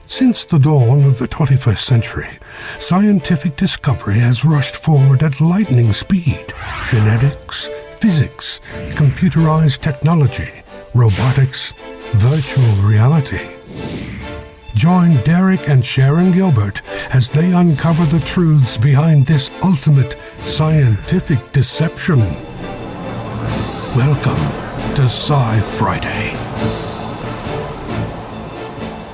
Since the dawn of the 21st century, scientific discovery has rushed forward at lightning speed. Genetics, physics, computerized technology, robotics, virtual reality. Join Derek and Sharon Gilbert as they uncover the truths behind this ultimate scientific deception. Welcome to Sci Friday.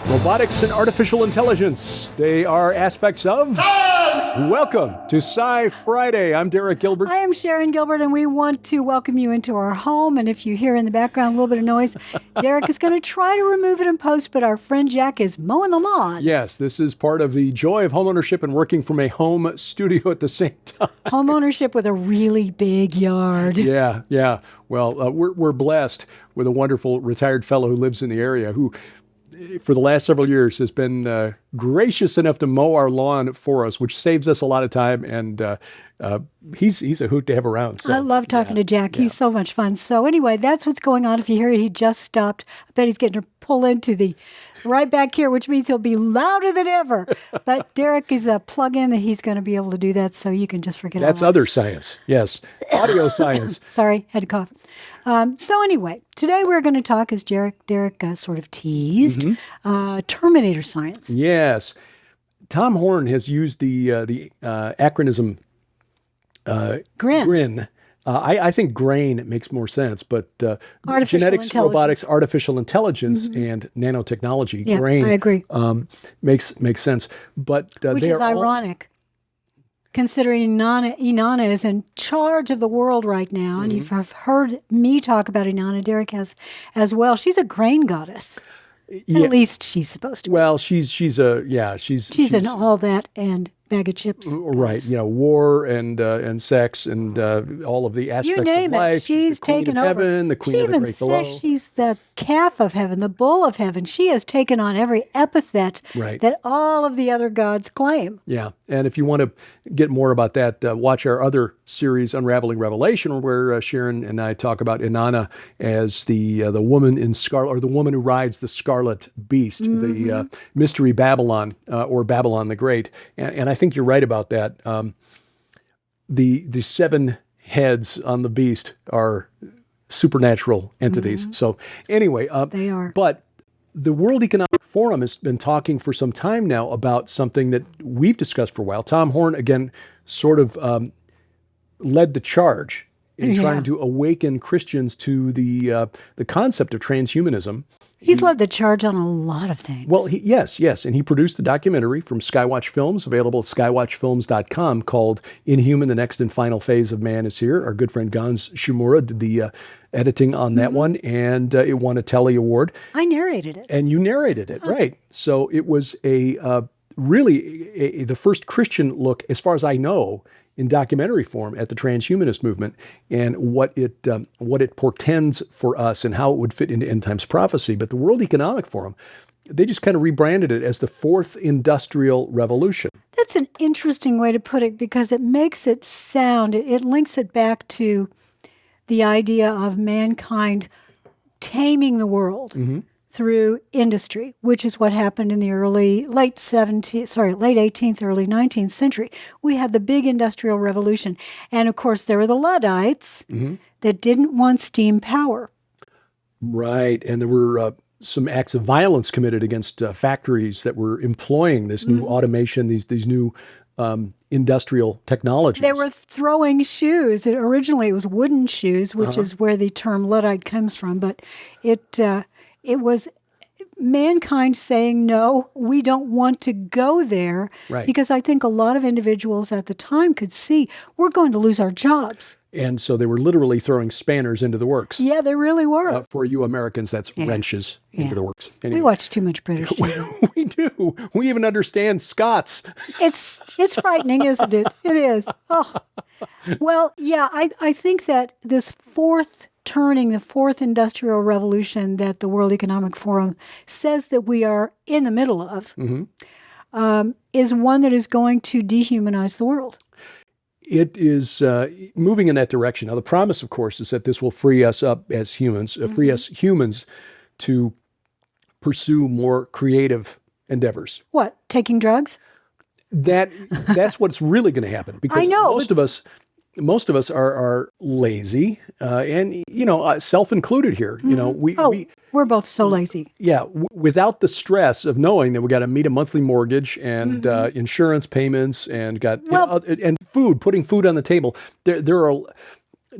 Robotics and artificial intelligence, they are aspects of... Welcome to Sci Friday. I'm Derek Gilbert. I am Sharon Gilbert, and we want to welcome you into our home. And if you hear in the background a little bit of noise, Derek is going to try to remove it in post, but our friend Jack is mowing the lawn. Yes, this is part of the joy of homeownership and working from a home studio at the same time. Homeownership with a really big yard. Yeah. Well, we're blessed with a wonderful retired fellow who lives in the area who, for the last several years, has been gracious enough to mow our lawn for us, which saves us a lot of time, and he's a hoot to have around. So, I love talking to Jack. He's so much fun. So anyway, that's what's going on. If you hear it, he just stopped. I bet he's getting to pull into the right back here, which means he'll be louder than ever. But Derek is a plug-in that he's going to be able to do that, so you can just forget That's other science, yes. Audio science. Sorry, had to cough. So anyway, today we're going to talk, as Derek sort of teased, Terminator science. Yes. Tom Horn has used the acronym GRIN. I think grain makes more sense, but genetics, robotics, artificial intelligence, and nanotechnology, grain, I agree. Makes sense. But which is ironic, considering Inanna is in charge of the world right now, and you've heard me talk about Inanna. Derek has as well. She's a grain goddess. At least she's supposed to be. Well, she's an all that and bag of chips. Right. War and sex and all of the aspects you name of life. It. She's the queen taken of over. Heaven, the queen she of the even great below. says she's the calf of heaven, the bull of heaven. She has taken on every epithet that all of the other gods claim. Yeah. And if you want to get more about that, watch our other series, Unraveling Revelation, where Sharon and I talk about Inanna as the woman in scarlet, or the woman who rides the scarlet beast, the mystery Babylon, or Babylon the Great. And I think you're right about that. The seven heads on the beast are supernatural entities. So anyway, they are. But the World Economic Forum has been talking for some time now about something that we've discussed for a while. Tom Horn, again, sort of led the charge in trying to awaken Christians to the concept of transhumanism. He's led the charge on a lot of things. Well, yes. And he produced the documentary from Skywatch Films, available at skywatchfilms.com, called Inhuman, the Next and Final Phase of Man is Here. Our good friend Gans Shimura did the editing on that one, and it won a Telly Award. I narrated it. And you narrated it, right. So it was really the first Christian look, as far as I know, in documentary form at the transhumanist movement, and what it portends for us and how it would fit into end times prophecy. But the World Economic Forum, they just kind of rebranded it as the Fourth Industrial Revolution. That's an interesting way to put it, because it makes it sound, it links it back to the idea of mankind taming the world through industry, which is what happened in the late 18th, early 19th century. We had the big industrial revolution. And of course, there were the Luddites that didn't want steam power. Right. And there were some acts of violence committed against factories that were employing this new automation, these new industrial technologies. They were throwing shoes. Originally, it was wooden shoes, which is where the term Luddite comes from. But it was mankind saying, no, we don't want to go there, because I think a lot of individuals at the time could see we're going to lose our jobs. And so they were literally throwing spanners into the works. Yeah, they really were. For you Americans, that's wrenches into the works. Anyway. We watch too much British TV. We do. We even understand Scots. It's frightening, isn't it? It is. Oh. Well, yeah, I think that this fourth industrial revolution that the World Economic Forum says that we are in the middle of is one that is going to dehumanize the world. It is moving in that direction. Now, the promise, of course, is that this will free us up as humans, free us humans to pursue more creative endeavors. What, taking drugs? That's what's really going to happen, because I know, most of us are lazy, and self-included here. We're both so lazy. Yeah, without the stress of knowing that we got to meet a monthly mortgage and insurance payments and and food, putting food on the table. There are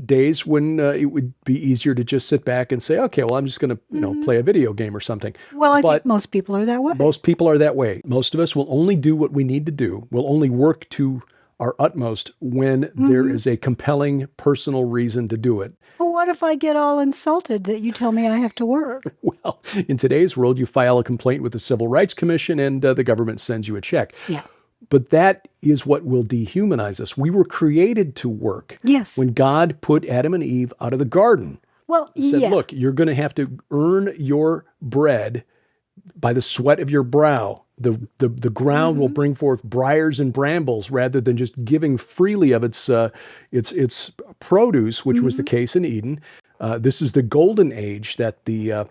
days when it would be easier to just sit back and say, okay, well, I'm just going to play a video game or something. Well, I think most people are that way. Most people are that way. Most of us will only do what we need to do. We'll only work to our utmost when there is a compelling personal reason to do it. Well, what if I get all insulted that you tell me I have to work? Well, in today's world, you file a complaint with the Civil Rights Commission and the government sends you a check. Yeah. But that is what will dehumanize us. We were created to work. Yes. When God put Adam and Eve out of the garden, he said, look, you're going to have to earn your bread by the sweat of your brow. The ground will bring forth briars and brambles rather than just giving freely of its produce, which was the case in Eden. This is the golden age that the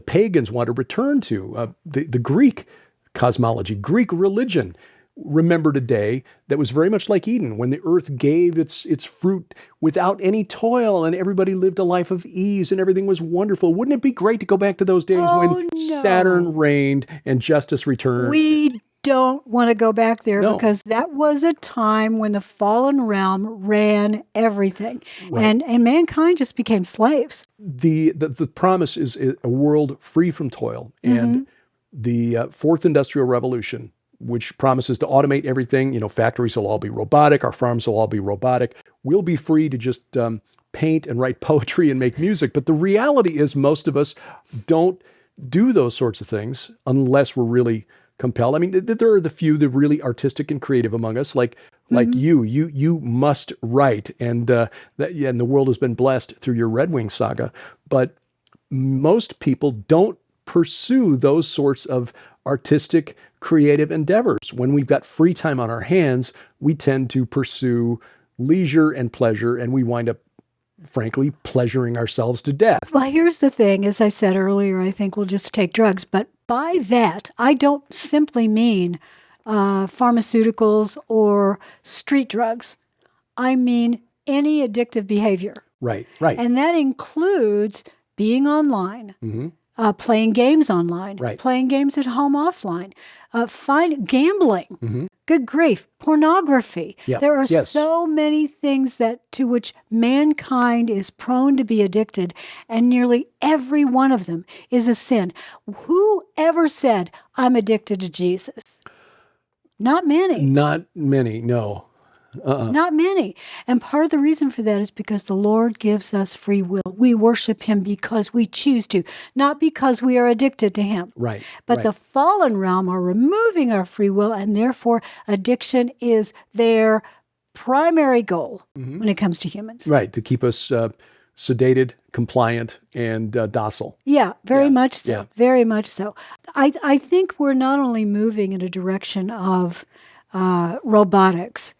pagans want to return to. The Greek cosmology, Greek religion, remembered a day that was very much like Eden, when the earth gave its fruit without any toil and everybody lived a life of ease and everything was wonderful. Wouldn't it be great to go back to those days when Saturn reigned and justice returned? We don't want to go back there because that was a time when the fallen realm ran everything. Right. And mankind just became slaves. The promise is a world free from toil. And the fourth industrial revolution, which promises to automate everything. Factories will all be robotic. Our farms will all be robotic. We'll be free to just paint and write poetry and make music. But the reality is most of us don't do those sorts of things unless we're really compelled. I mean, there are the few, the really artistic and creative among us, like you. You must write, and the world has been blessed through your Red Wing saga. But most people don't pursue those sorts of artistic, creative endeavors. When we've got free time on our hands, we tend to pursue leisure and pleasure, and we wind up, frankly, pleasuring ourselves to death. Well, here's the thing. As I said earlier, I think we'll just take drugs. But by that, I don't simply mean pharmaceuticals or street drugs. I mean any addictive behavior. Right. And that includes being online, playing games online, playing games at home offline, gambling, good grief, pornography. There are so many things to which mankind is prone to be addicted, and nearly every one of them is a sin. Who ever said, I'm addicted to Jesus? Not many. Not many, no. Not many. And part of the reason for that is because the Lord gives us free will. We worship him because we choose to, not because we are addicted to him. Right. But the fallen realm are removing our free will, and therefore addiction is their primary goal when it comes to humans. Right, to keep us sedated, compliant, and docile. Yeah, very much so. Yeah. Very much so. I think we're not only moving in a direction of robotics,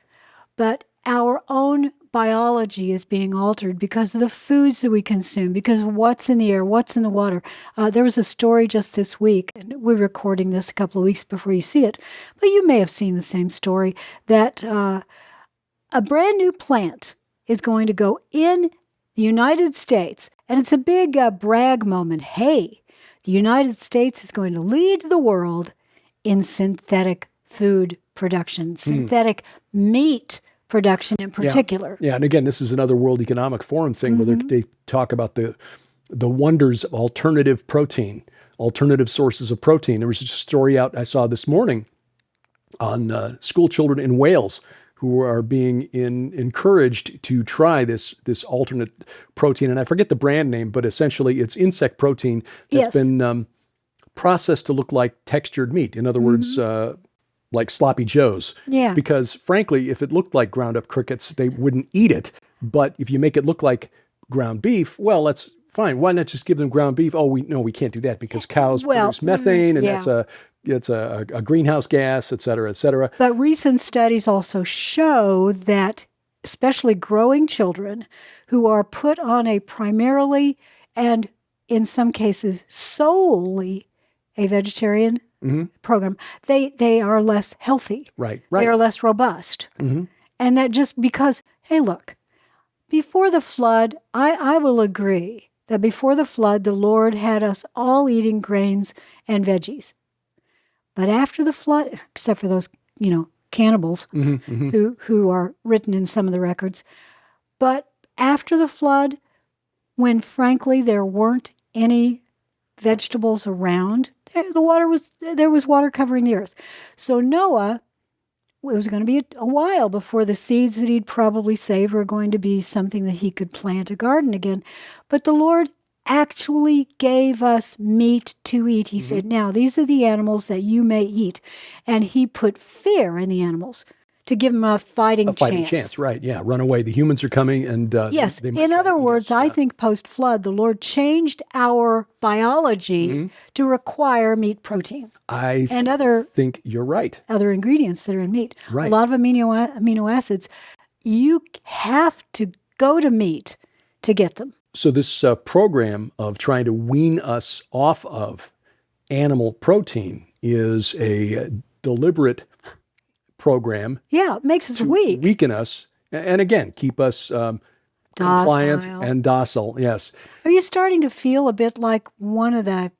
but our own biology is being altered because of the foods that we consume, because of what's in the air, what's in the water. There was a story just this week, and we're recording this a couple of weeks before you see it, but you may have seen the same story, that a brand new plant is going to go in the United States, and it's a big brag moment. Hey, the United States is going to lead the world in synthetic food production, synthetic meat production in particular. Yeah, and again, this is another World Economic Forum thing where they talk about the wonders of alternative protein, alternative sources of protein. There was a story out I saw this morning on school children in Wales who are being encouraged to try this alternate protein. And I forget the brand name, but essentially it's insect protein that's been processed to look like textured meat. In other words, like sloppy joes. Yeah. Because frankly, if it looked like ground up crickets, they wouldn't eat it. But if you make it look like ground beef, well, that's fine. Why not just give them ground beef? Oh, we can't do that because cows produce methane, and that's a greenhouse gas, et cetera, et cetera. But recent studies also show that especially growing children who are put on a primarily and in some cases solely a vegetarian program, they are less healthy. Right. They are less robust. And that just because, hey, look, before the flood, I will agree that before the flood, the Lord had us all eating grains and veggies. But after the flood, except for those, cannibals who are written in some of the records, but after the flood, when frankly there weren't any vegetables around, there was water covering the earth. So Noah, it was going to be a while before the seeds that he'd probably saved were going to be something that he could plant a garden again. But the Lord actually gave us meat to eat. He said, now these are the animals that you may eat. And he put fear in the animals to give them a fighting chance. Right. Yeah. Run away. The humans are coming. And yes. they might In try to other eat words, us. I think post-flood, the Lord changed our biology to require meat protein. I think you're right. Other ingredients that are in meat. Right. A lot of amino acids. You have to go to meat to get them. So this program of trying to wean us off of animal protein is a deliberate program. Yeah, it makes us to weak. Weaken us, and again, keep us compliant and docile. Yes. Are you starting to feel a bit like one of the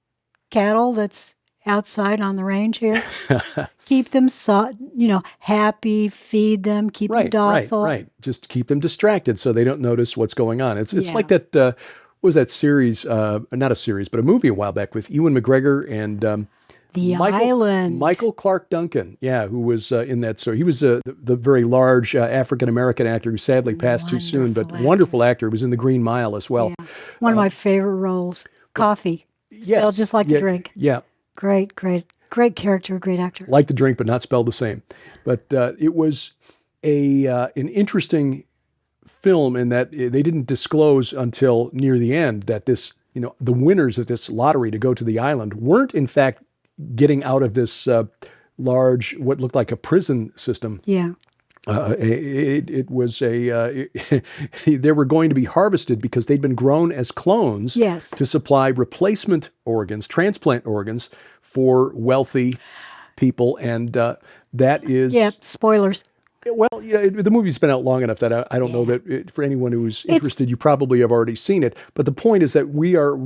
cattle that's outside on the range here? Keep them, happy, feed them, keep them docile. Right. Just keep them distracted so they don't notice what's going on. It's like that, what was that series, not a series, but a movie a while back with Ewan McGregor and The Island. Michael Clark Duncan, who was in that story. He was the very large African-American actor who sadly passed too soon, but wonderful actor. He was in The Green Mile as well. Yeah. One of my favorite roles. Coffee. Spelled just like the drink. Yeah. Great character, great actor. Like the drink, but not spelled the same. But it was an interesting film in that they didn't disclose until near the end that this, the winners of this lottery to go to the island weren't in fact getting out of this large, what looked like a prison system. Yeah. It was they were going to be harvested because they'd been grown as clones to supply replacement organs, transplant organs for wealthy people. And that is... Yeah, spoilers. Well, the movie's been out long enough that I don't know that for anyone who's interested, you probably have already seen it. But the point is that we are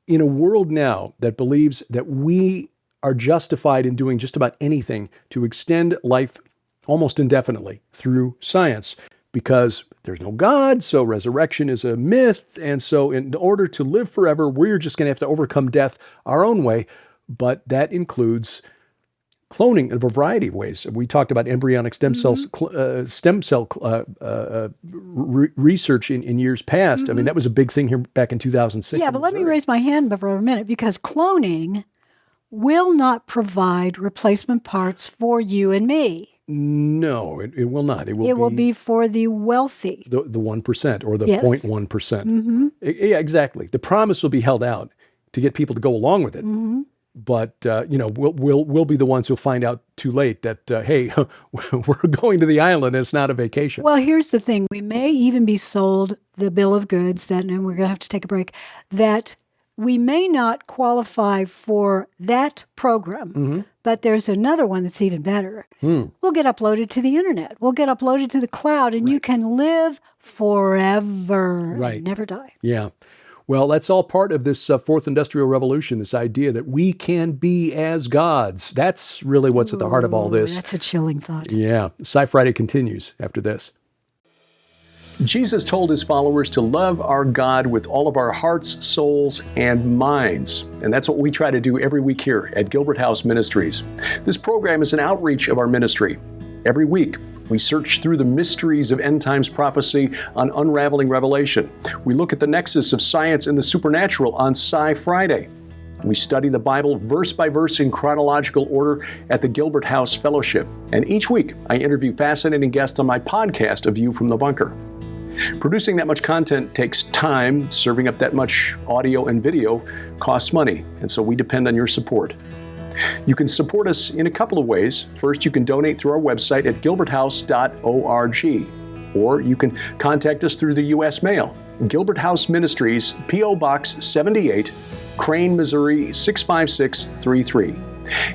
in a world now that believes that we are justified in doing just about anything to extend life almost indefinitely through science, because there's no God, so resurrection is a myth, and so in order to live forever, we're just going to have to overcome death our own way, but that includes cloning in a variety of ways. We talked about embryonic stem cells, research in years past. I mean, that was a big thing here back in 2006. Yeah, but let me raise my hand for a minute, because cloning will not provide replacement parts for you and me. No, it will not. It will be for the wealthy. The 1% or the 0.1%. Yeah, exactly. The promise will be held out to get people to go along with it. But, we'll be the ones who'll find out too late that, hey, we're going to the island and it's not a vacation. Well, here's the thing. We may even be sold the bill of goods, and we're going to have to take a break, that we may not qualify for that program, but there's another one that's even better. We'll get uploaded to the internet. We'll get uploaded to the cloud, and you can live forever and never die. Yeah. Well, that's all part of this fourth industrial revolution, this idea that we can be as gods. That's really what's at the heart of all this. That's a chilling thought. Yeah. Sci Friday continues after this. Jesus told his followers to love our God with all of our hearts, souls, and minds. And that's what we try to do every week here at Gilbert House Ministries. This program is an outreach of our ministry. Every week, we search through the mysteries of end times prophecy on Unraveling Revelation. We look at the nexus of science and the supernatural on Sci Friday. We study the Bible verse by verse in chronological order at the Gilbert House Fellowship. And each week, I interview fascinating guests on my podcast, A View from the Bunker. Producing that much content takes time. Serving up that much audio and video costs money, and so we depend on your support. You can support us in a couple of ways. First, you can donate through our website at gilberthouse.org, or you can contact us through the U.S. mail. Gilbert House Ministries, P.O. Box 78, Crane, Missouri 65633.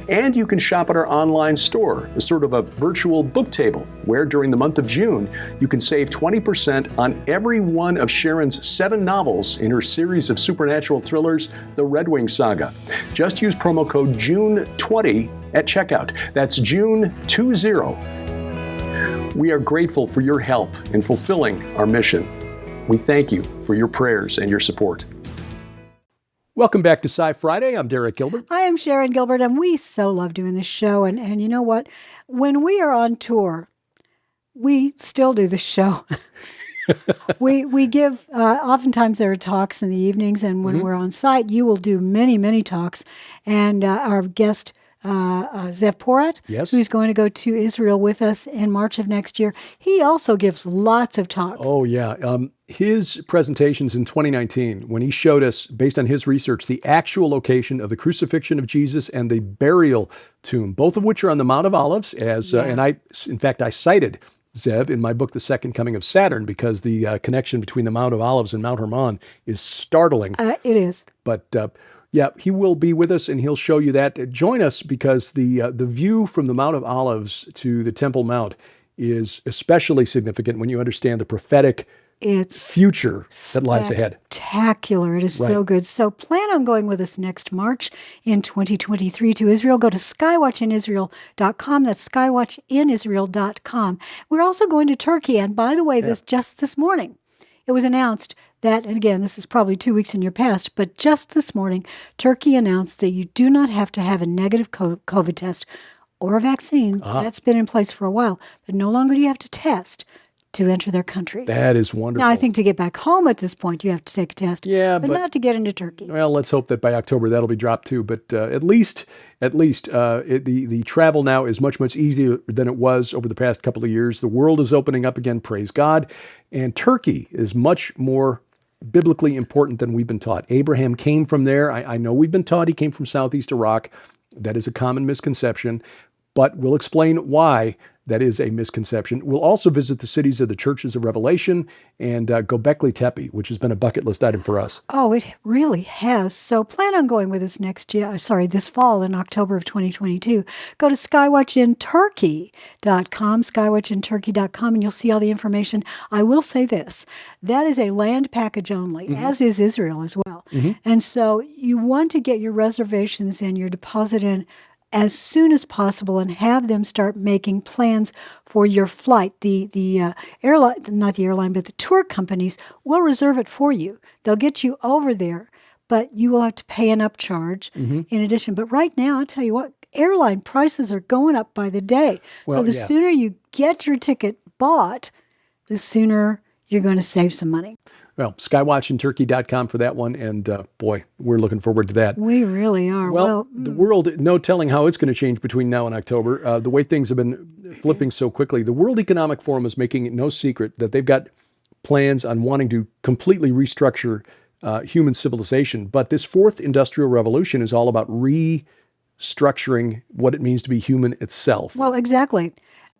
And you can shop at our online store, a sort of a virtual book table, where during the month of June, you can save 20% on every one of Sharon's 7 novels in her series of supernatural thrillers, The Red Wing Saga. Just use promo code JUNE20 at checkout. That's June20. We are grateful for your help in fulfilling our mission. We thank you for your prayers and your support. Welcome back to Sci Friday. I'm Derek Gilbert. I am Sharon Gilbert, and we so love doing this show. And you know what? When we are on tour, we still do the show. we give, oftentimes there are talks in the evenings, and when we're on site, you will do many, many talks. And our guest, Zev Porat, who's going to go to Israel with us in March of next year, he also gives lots of talks. Oh, yeah. His presentations in 2019, when he showed us, based on his research, the actual location of the crucifixion of Jesus and the burial tomb, both of which are on the Mount of Olives, and I cited Zev in my book, The Second Coming of Saturn, because the connection between the Mount of Olives and Mount Hermon is startling. It is. But yeah, he will be with us, and he'll show you that. Join us, because the view from the Mount of Olives to the Temple Mount is especially significant when you understand the prophetic future that lies ahead. Spectacular. It is so good. So plan on going with us next March in 2023 to Israel. Go to skywatchinisrael.com. That's skywatchinisrael.com. We're also going to Turkey. And by the way, just this morning, it was announced that, and again, this is probably 2 weeks in your past, but just this morning, Turkey announced that you do not have to have a negative COVID test or a vaccine. That's been in place for a while, but no longer do you have to test to enter their country. That is wonderful. Now, I think to get back home at this point, you have to take a test. Yeah, but not to get into Turkey. Well, let's hope that by October that'll be dropped too. But at least the travel now is much, much easier than it was over the past couple of years. The world is opening up again, praise God. And Turkey is much more biblically important than we've been taught. Abraham came from there. I know we've been taught he came from Southeast Iraq. That is a common misconception, but we'll explain why that is a misconception. We'll also visit the cities of the churches of Revelation and Göbekli Tepe, which has been a bucket list item for us. Oh, it really has. So plan on going with us this fall in October of 2022. Go to skywatchinturkey.com, skywatchinturkey.com, and you'll see all the information. I will say this, that is a land package only, as is Israel as well. And so you want to get your reservations and your deposit in as soon as possible and have them start making plans for your flight. The airline, not the airline, but the tour companies will reserve it for you. They'll get you over there, but you will have to pay an upcharge in addition. But right now, I'll tell you what, airline prices are going up by the day. Well, so the sooner you get your ticket bought, the sooner you're going to save some money. Well, skywatchinturkey.com for that one. And boy, we're looking forward to that. We really are. Well, the world, no telling how it's going to change between now and October. The way things have been flipping so quickly. The World Economic Forum is making it no secret that they've got plans on wanting to completely restructure human civilization. But this fourth industrial revolution is all about restructuring what it means to be human itself. Well, exactly.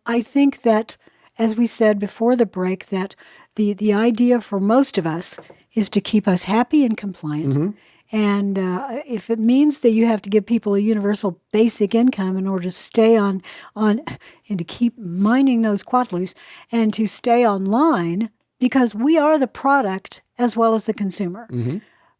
I think that, as we said before the break, that the idea for most of us is to keep us happy and compliant. And if it means that you have to give people a universal basic income in order to stay on and to keep mining those quatloos and to stay online, because we are the product as well as the consumer.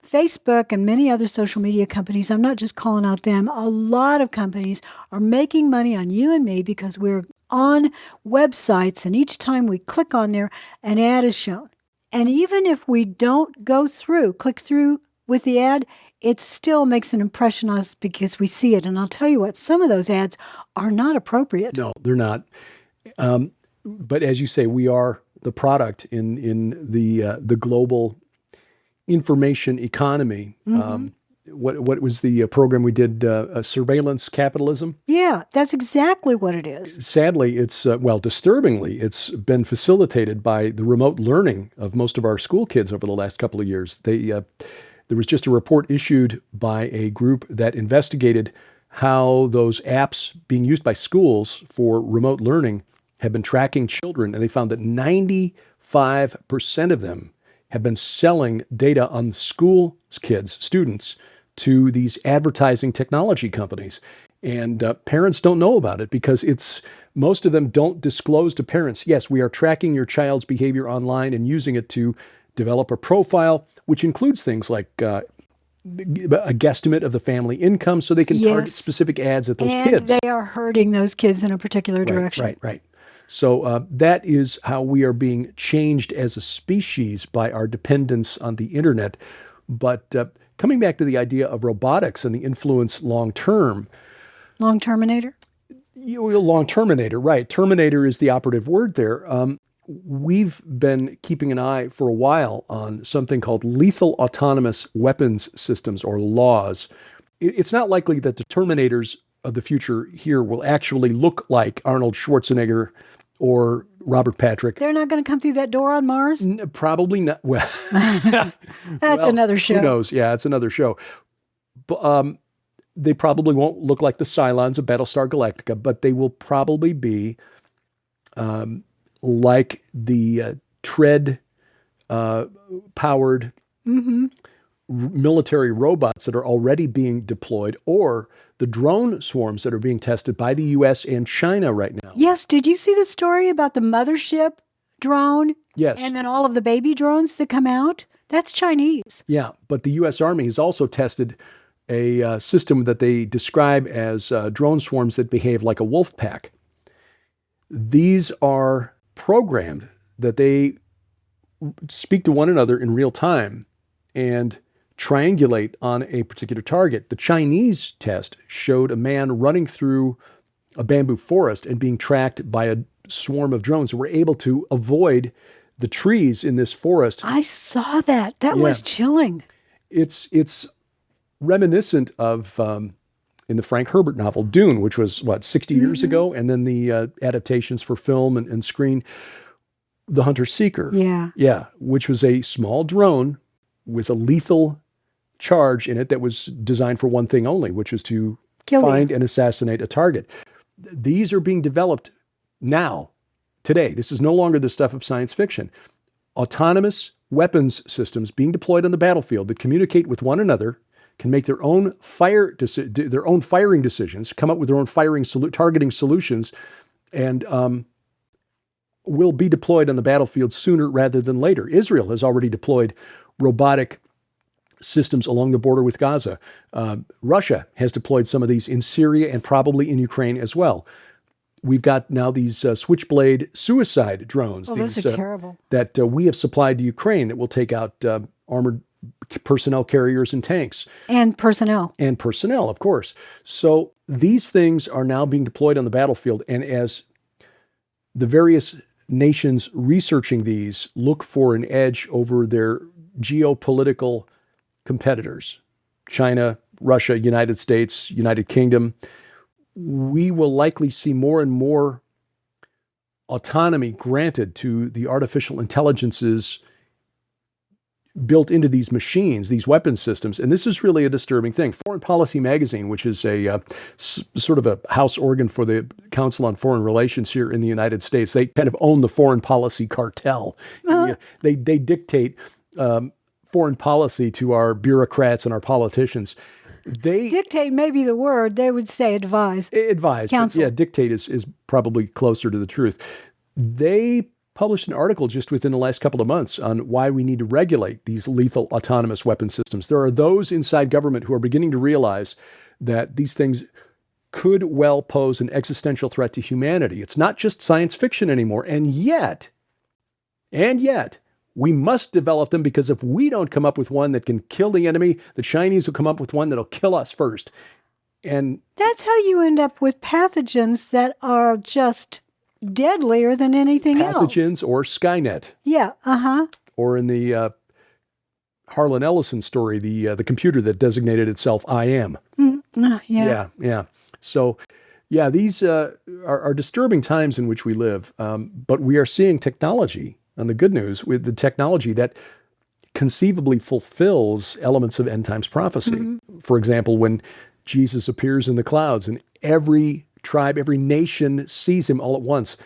Facebook and many other social media companies, I'm not just calling out them, a lot of companies are making money on you and me because we're on websites, and each time we click on there, an ad is shown. And even if we don't click through with the ad, it still makes an impression on us because we see it. And I'll tell you what, some of those ads are not appropriate. No, they're not. But as you say, we are the product in the global information economy. What was the program we did? Surveillance capitalism? Yeah, that's exactly what it is. Sadly, disturbingly, it's been facilitated by the remote learning of most of our school kids over the last couple of years. There was just a report issued by a group that investigated how those apps being used by schools for remote learning have been tracking children, and they found that 95% of them have been selling data on school kids, students, to these advertising technology companies. And parents don't know about it because most of them don't disclose to parents, yes, we are tracking your child's behavior online and using it to develop a profile, which includes things like a guesstimate of the family income so they can target specific ads at those kids. And they are hurting those kids in a particular direction. Right. So that is how we are being changed as a species by our dependence on the internet. But coming back to the idea of robotics and the influence long-term. Long Terminator? Long Terminator, right. Terminator is the operative word there. We've been keeping an eye for a while on something called lethal autonomous weapons systems, or laws. It's not likely that the Terminators of the future here will actually look like Arnold Schwarzenegger or Robert Patrick. They're not going to come through that door on Mars? Probably not. Well, That's another show. Who knows? Yeah, it's another show. But, they probably won't look like the Cylons of Battlestar Galactica, but they will probably be like the tread-powered military robots that are already being deployed, or the drone swarms that are being tested by the U.S. and China right now. Yes. Did you see the story about the mothership drone? Yes. And then all of the baby drones that come out? That's Chinese. Yeah, but the U.S. Army has also tested a system that they describe as drone swarms that behave like a wolf pack. These are programmed that they speak to one another in real time and triangulate on a particular target. The Chinese test showed a man running through a bamboo forest and being tracked by a swarm of drones who were able to avoid the trees in this forest. I saw that. That was chilling. It's reminiscent of in the Frank Herbert novel Dune, which was 60 years ago, and then the adaptations for film and screen, The Hunter Seeker. Yeah, which was a small drone with a lethal charge in it that was designed for one thing only, which was to find and assassinate a target. These are being developed now, today. This is no longer the stuff of science fiction. Autonomous weapons systems being deployed on the battlefield that communicate with one another, can make their own firing decisions, come up with their own targeting solutions, and will be deployed on the battlefield sooner rather than later. Israel has already deployed robotic systems along the border with Gaza. Russia has deployed some of these in Syria and probably in Ukraine as well. We've got now these switchblade suicide drones. Those are terrible. That we have supplied to Ukraine that will take out armored personnel carriers and tanks. And personnel. And personnel, of course. So these things are now being deployed on the battlefield. And as the various nations researching these look for an edge over their geopolitical competitors, China, Russia, United States, United Kingdom, we will likely see more and more autonomy granted to the artificial intelligences built into these machines, these weapon systems. And this is really a disturbing thing. Foreign Policy Magazine, which is a sort of a house organ for the Council on Foreign Relations here in the United States, they kind of own the foreign policy cartel. They dictate foreign policy to our bureaucrats and our politicians. They dictate may be the word. They would say advise. Advise. Counsel. Yeah, dictate is probably closer to the truth. They published an article just within the last couple of months on why we need to regulate these lethal autonomous weapon systems. There are those inside government who are beginning to realize that these things could well pose an existential threat to humanity. It's not just science fiction anymore. And yet, we must develop them, because if we don't come up with one that can kill the enemy, the Chinese will come up with one that'll kill us first. And that's how you end up with pathogens that are just deadlier than anything else. Pathogens or Skynet. Yeah, Or in the Harlan Ellison story, the computer that designated itself I am. Yeah. So, yeah, these are disturbing times in which we live. But we are seeing technology, and the good news with the technology that conceivably fulfills elements of end times prophecy. For example, when Jesus appears in the clouds and every tribe, every nation sees him all at once.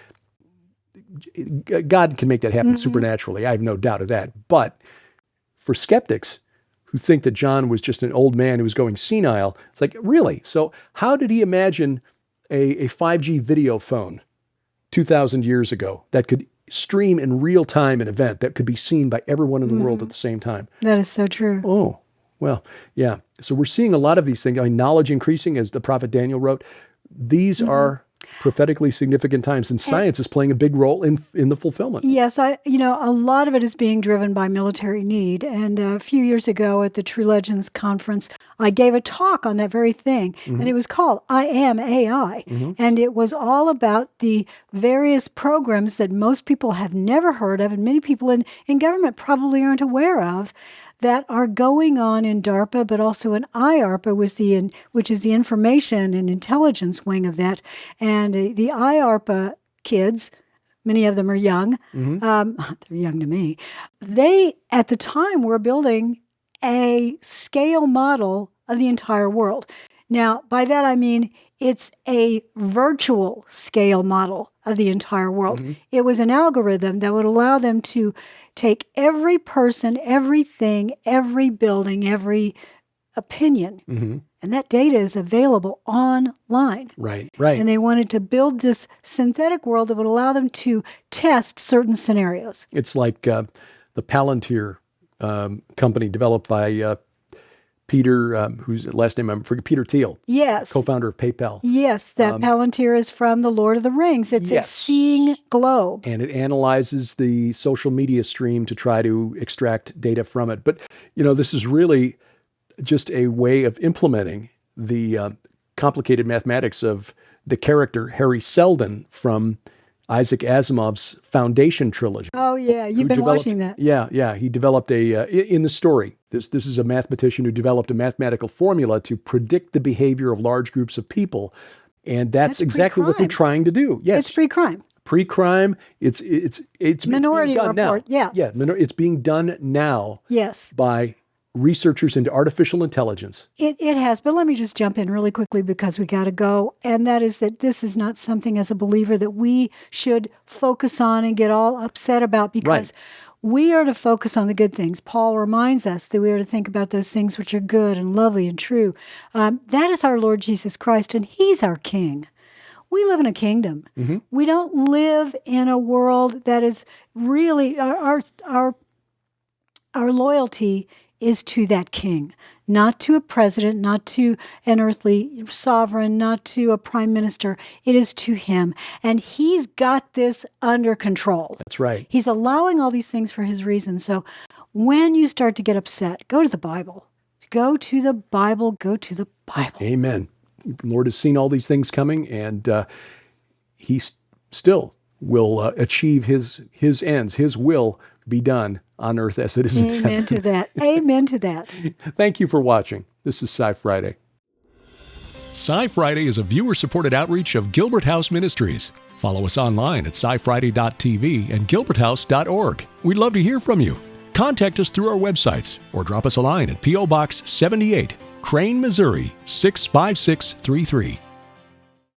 God can make that happen supernaturally. I have no doubt of that. But for skeptics who think that John was just an old man who was going senile. It's like, really? So how did he imagine a 5G video phone 2,000 years ago that could stream in real time an event that could be seen by everyone in the world at the same time? That is so true. Oh, well, yeah. So we're seeing a lot of these things. I mean, knowledge increasing, as the prophet Daniel wrote. These are prophetically significant times, and science is playing a big role in the fulfillment. Yes, a lot of it is being driven by military need. And a few years ago at the True Legends conference, I gave a talk on that very thing, and it was called I Am AI. And it was all about the various programs that most people have never heard of, and many people in government probably aren't aware of, that are going on in DARPA, but also in IARPA, which is the information and intelligence wing of that. And the IARPA kids, many of them are young. They're young to me. They, at the time, were building a scale model of the entire world. Now, by that I mean it's a virtual scale model of the entire world. It was an algorithm that would allow them to take every person, everything, every building, every opinion, and that data is available online. Right. And they wanted to build this synthetic world that would allow them to test certain scenarios. It's like the Palantir company developed by Peter, whose last name I'm forgetting, Peter Thiel. Yes. Co-founder of PayPal. Yes, that Palantir is from the Lord of the Rings. It's a seeing globe. And it analyzes the social media stream to try to extract data from it. But, this is really just a way of implementing the complicated mathematics of the character Harry Seldon from Isaac Asimov's Foundation trilogy. Oh, yeah. You've been watching that. Yeah. He developed in the story, this is a mathematician who developed a mathematical formula to predict the behavior of large groups of people. And that's exactly what they're trying to do. Yes. It's pre-crime. Pre-crime. It's Minority being done Report. now. Yeah. It's being done now. Yes. By researchers into artificial intelligence. It has, but let me just jump in really quickly because we got to go. And that is that this is not something as a believer that we should focus on and get all upset about, because we are to focus on the good things. Paul reminds us that we are to think about those things which are good and lovely and true. That is our Lord Jesus Christ, and He's our King. We live in a kingdom. We don't live in a world that is really our loyalty is to that king, not to a president, not to an earthly sovereign, not to a prime minister. It is to him. And he's got this under control. That's right. He's allowing all these things for his reason. So when you start to get upset, go to the Bible. Go to the Bible. Go to the Bible. Amen. The Lord has seen all these things coming, and he still will achieve his ends. His will be done on earth as it is in heaven. Amen to that. Amen to that. Thank you for watching. This is Sci Friday. Sci Friday is a viewer-supported outreach of Gilbert House Ministries. Follow us online at SciFriday.tv and GilbertHouse.org. We'd love to hear from you. Contact us through our websites or drop us a line at P.O. Box 78, Crane, Missouri 65633.